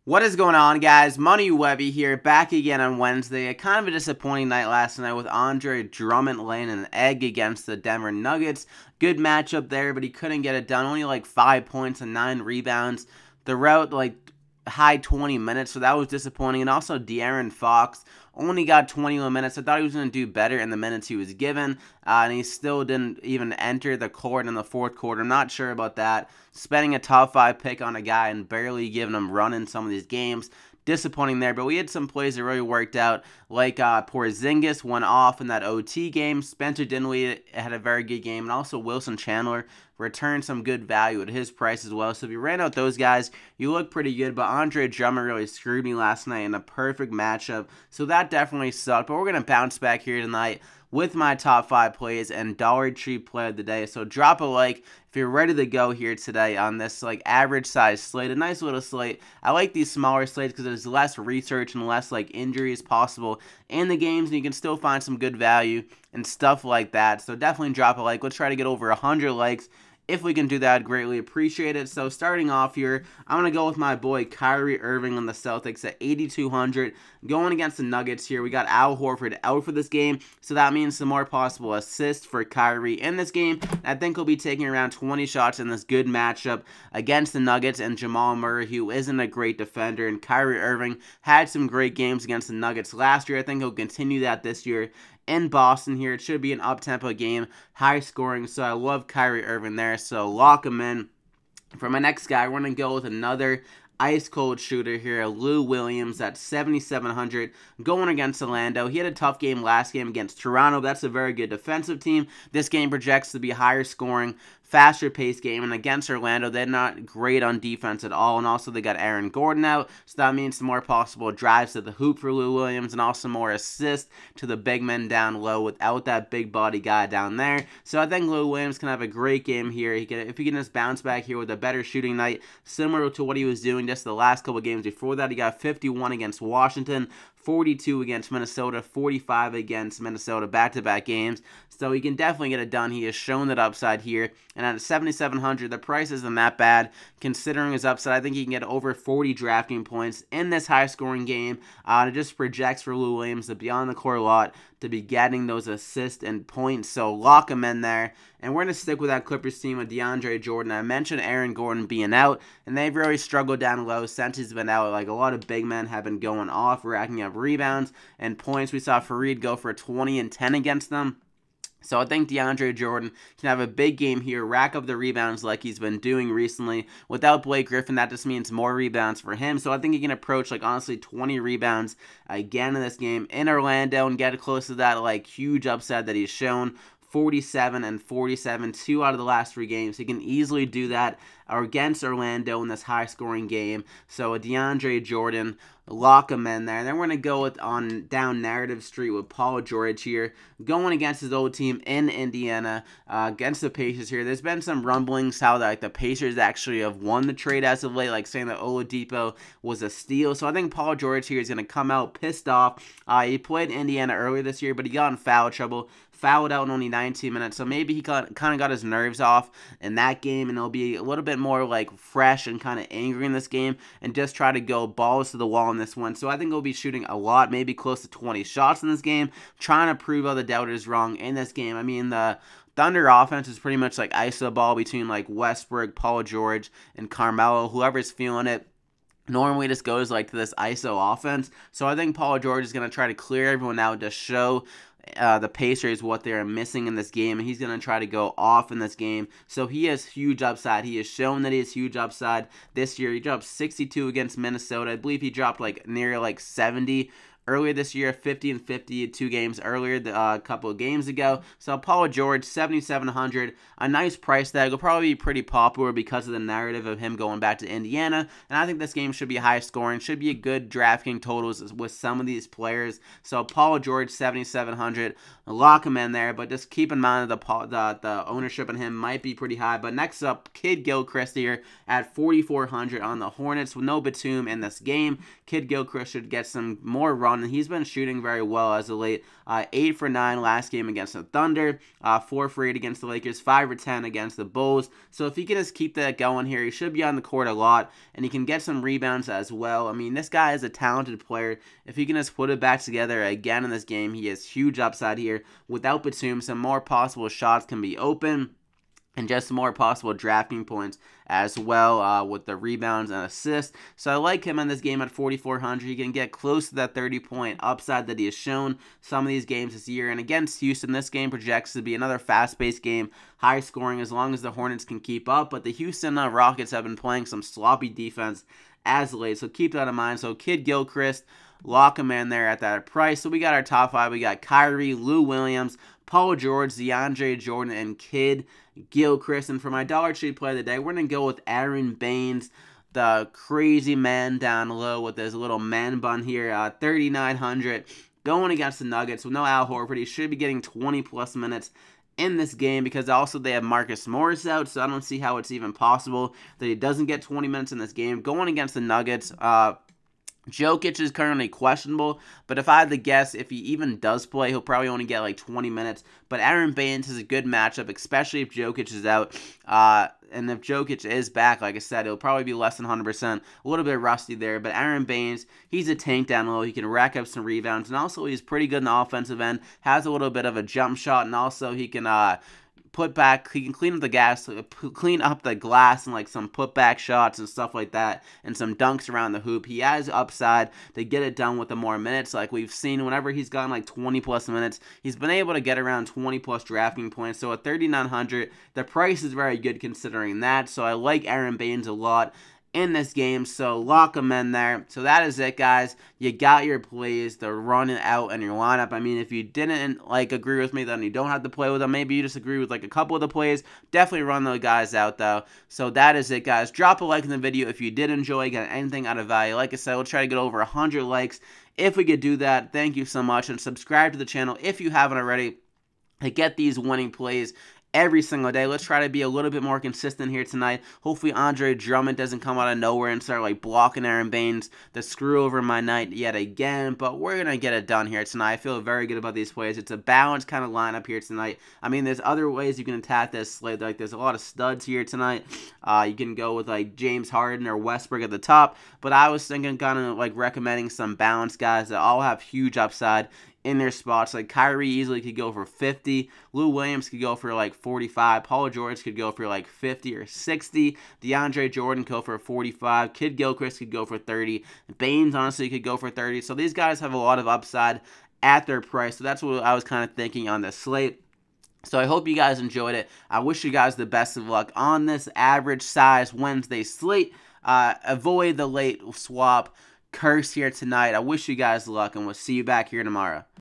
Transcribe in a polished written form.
What is going on, guys? Money Webby here, back again on Wednesday. A kind of a disappointing night last night with Andre Drummond laying an egg against the Denver Nuggets. Good matchup there, but he couldn't get it done. Only like 5 points and 9 rebounds throughout like high 20 minutes, so that was disappointing. And also De'Aaron Fox only got 21 minutes. I thought he was going to do better in the minutes he was given, and he still didn't even enter the court in the fourth quarter. I'm not sure about that. Spending a top 5 pick on a guy and barely giving him run in some of these games. Disappointing there, but we had some plays that really worked out, like Porzingis went off in that OT game. Spencer Dinwiddie had a very good game, and also Wilson Chandler returned some good value at his price as well. So if you ran out those guys, you look pretty good, but Andre Drummond really screwed me last night in a perfect matchup, so that definitely sucked. But we're going to bounce back here tonight with my top 5 plays and Dollar Tree play of the day. So drop a like if you're ready to go here today on this like average size slate, a nice little slate. I like these smaller slates because there's less research and less like injuries possible in the games, and you can still find some good value and stuff like that. So definitely drop a like. Let's try to get over 100 likes. If we can do that, I'd greatly appreciate it. So starting off here, I'm going to go with my boy Kyrie Irving on the Celtics at 8,200. Going against the Nuggets here, we got Al Horford out for this game, so that means some more possible assists for Kyrie in this game. I think he'll be taking around 20 shots in this good matchup against the Nuggets and Jamal Murray, who isn't a great defender, and Kyrie Irving had some great games against the Nuggets last year. I think he'll continue that this year in Boston here. It should be an up-tempo game, high scoring, so I love Kyrie Irving there, so lock him in. For my next guy, we're going to go with another ice-cold shooter here, Lou Williams at 7,700, going against Orlando. He had a tough game last game against Toronto. That's a very good defensive team. This game projects to be higher scoring, faster paced game, and against Orlando, they're not great on defense at all, and also they got Aaron Gordon out, so that means some more possible drives to the hoop for Lou Williams, and also more assists to the big men down low without that big body guy down there. So I think Lou Williams can have a great game here. If he can just bounce back here with a better shooting night, similar to what he was doing just the last couple games before that. He got 51 against Washington, 42 against Minnesota, 45 against Minnesota, back-to-back games. So he can definitely get it done. He has shown that upside here. And at 7,700, the price isn't that bad. Considering his upside, I think he can get over 40 drafting points in this high-scoring game. It just projects for Lou Williams to be on the court a lot, to be getting those assists and points. So lock him in there. And we're going to stick with that Clippers team with DeAndre Jordan. I mentioned Aaron Gordon being out, and they've really struggled down low since he's been out. Like, a lot of big men have been going off, racking up rebounds and points. We saw Fareed go for 20 and 10 against them. So I think DeAndre Jordan can have a big game here, rack up the rebounds like he's been doing recently. Without Blake Griffin, that just means more rebounds for him. So I think he can approach, like, honestly, 20 rebounds again in this game in Orlando and get close to that, like, huge upside that he's shown. 47 and 47, 2 out of the last 3 games. He can easily do that against Orlando in this high-scoring game. So a DeAndre Jordan, lock him in there. And then we're going to go on down narrative street with Paul George here, going against his old team in Indiana, against the Pacers here. There's been some rumblings how the Pacers actually have won the trade as of late, like saying that Oladipo was a steal. So I think Paul George here is going to come out pissed off. He played Indiana earlier this year, but he got in foul trouble. Fouled out in only 19 minutes, so maybe he kind of got his nerves off in that game, and it'll be a little bit more like fresh and kind of angry in this game, and just try to go balls to the wall in this one. So I think he'll be shooting a lot, maybe close to 20 shots in this game, trying to prove all the doubters wrong in this game. I mean, the Thunder offense is pretty much like iso ball between like Westbrook, Paul George, and Carmelo, whoever's feeling it. Normally just goes like to this ISO offense. So I think Paul George is going to try to clear everyone out to show the Pacers what they're missing in this game, and he's going to try to go off in this game. So he has huge upside. He has shown that he has huge upside this year. He dropped 62 against Minnesota. I believe he dropped like near like 70 earlier this year, 50 and 50 2 games earlier, a couple of games ago. So Paul George, 7,700, a nice price tag. Will probably be pretty popular because of the narrative of him going back to Indiana. And I think this game should be high scoring, should be a good DraftKings totals with some of these players. So Paul George, 7,700, lock him in there. But just keep in mind that the ownership on him might be pretty high. But next up, Kid Gilchrist here at 4,400 on the Hornets with no Batum in this game. Kid Gilchrist should get some more run fun. And he's been shooting very well as of late. 8 for 9 last game against the Thunder, 4 for 8 against the Lakers, 5 for 10 against the Bulls. So if he can just keep that going here, he should be on the court a lot, and he can get some rebounds as well. I mean, this guy is a talented player. If he can just put it back together again in this game, he has huge upside here. Without Batum, some more possible shots can be open, and just more possible drafting points as well with the rebounds and assists. So I like him in this game at 4,400. He can get close to that 30-point upside that he has shown some of these games this year. And against Houston, this game projects to be another fast-paced game, high scoring as long as the Hornets can keep up. But the Houston Rockets have been playing some sloppy defense as late, so keep that in mind. So Kid Gilchrist, lock him in there at that price. So we got our top 5. We got Kyrie, Lou Williams, Paul George, DeAndre Jordan, and Kid Gilchrist. And for my Dollar Tree play of the day, we're going to go with Aaron Baines, the crazy man down low with his little man bun here, 3,900, going against the Nuggets with no Al Horford. He should be getting 20-plus minutes in this game because also they have Marcus Morris out, so I don't see how it's even possible that he doesn't get 20 minutes in this game. Going against the Nuggets, Jokic is currently questionable, but if I had to guess, if he even does play, he'll probably only get like 20 minutes. But Aaron Baines is a good matchup, especially if Jokic is out. And if Jokic is back, like I said, it'll probably be less than 100%. A little bit rusty there, but Aaron Baines, he's a tank down low. He can rack up some rebounds, and also he's pretty good in the offensive end, has a little bit of a jump shot, and also he can he can clean up the glass and like some putback shots and stuff like that, and some dunks around the hoop. He has upside to get it done with the more minutes. Like we've seen, whenever he's gotten like 20-plus minutes, he's been able to get around 20-plus drafting points. So at 3,900, the price is very good considering that. So I like Aaron Baines a lot in this game, so lock them in there. So that is it, guys. You got your plays to run it out in your lineup. I mean, if you didn't like agree with me, then you don't have to play with them. Maybe you just agree with like a couple of the plays. Definitely run those guys out though. So that is it, guys. Drop a like in the video if you did enjoy, got anything out of value. Like I said, we'll try to get over 100 likes if we could do that. Thank you so much, and subscribe to the channel if you haven't already to get these winning plays every single day. Let's try to be a little bit more consistent here tonight. Hopefully Andre Drummond doesn't come out of nowhere and start like blocking Aaron Baines to screw over my night yet again, but we're going to get it done here tonight. I feel very good about these plays. It's a balanced kind of lineup here tonight. I mean, there's other ways you can attack this slate. Like there's a lot of studs here tonight. You can go with like James Harden or Westbrook at the top, but I was thinking kind of like recommending some balanced guys that all have huge upside in their spots. Like Kyrie easily could go for 50. Lou Williams could go for like 45. Paul George could go for like 50 or 60. DeAndre Jordan could go for 45. Kid Gilchrist could go for 30. Baines honestly could go for 30. So these guys have a lot of upside at their price. So that's what I was kind of thinking on this slate. So I hope you guys enjoyed it. I wish you guys the best of luck on this average size Wednesday slate. Avoid the late swap curse here tonight. I wish you guys luck, and we'll see you back here tomorrow.